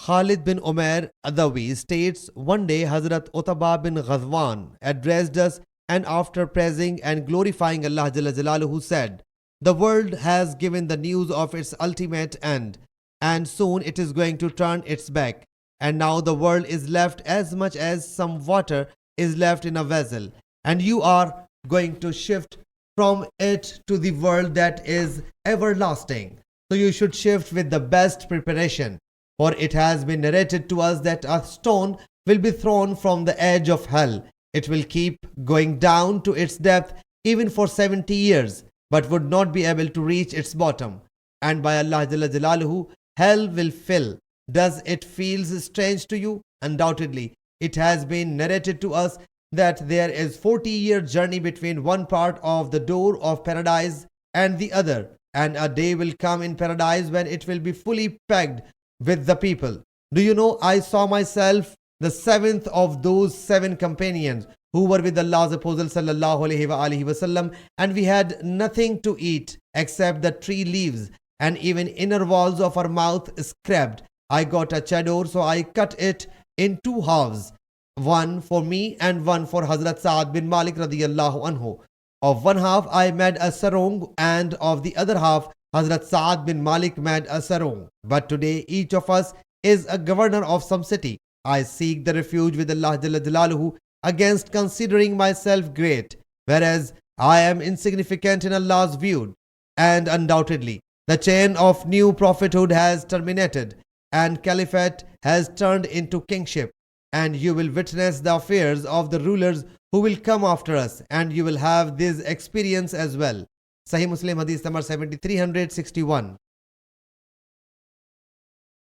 Khalid bin Umar Adawi states, one day Hazrat Utbah bin Ghazwan addressed us and after praising and glorifying Allah Jalla Jalaluhu said, the world has given the news of its ultimate end and soon it is going to turn its back. And now the world is left as much as some water is left in a vessel. And you are going to shift from it to the world that is everlasting. So you should shift with the best preparation. For it has been narrated to us that a stone will be thrown from the edge of hell. It will keep going down to its depth even for 70 years, but would not be able to reach its bottom. And by Allah Jalla Jalaluhu, hell will fill. Does it feel strange to you? Undoubtedly, it has been narrated to us that there is 40-year journey between one part of the door of paradise and the other, and a day will come in paradise when it will be fully packed with the people. Do you know, I saw myself the seventh of those 7 companions who were with Allah's Apostle sallallahu alaihi wasallam, and we had nothing to eat except the tree leaves and even inner walls of our mouth scraped. I got a chador, so I cut it in 2 halves, one for me and one for Hazrat Sa'ad bin Malik radiyallahu anhu. Of one half I made a sarong, and of the other half Hazrat Sa'ad bin Malik made a sarong. But today each of us is a governor of some city. I seek the refuge with Allah Jalla Jalaluhu against considering myself great, whereas I am insignificant in Allah's view. And undoubtedly, the chain of new prophethood has terminated, and caliphate has turned into kingship. And you will witness the affairs of the rulers who will come after us, and you will have this experience as well. Sahih Muslim Hadees number 7361.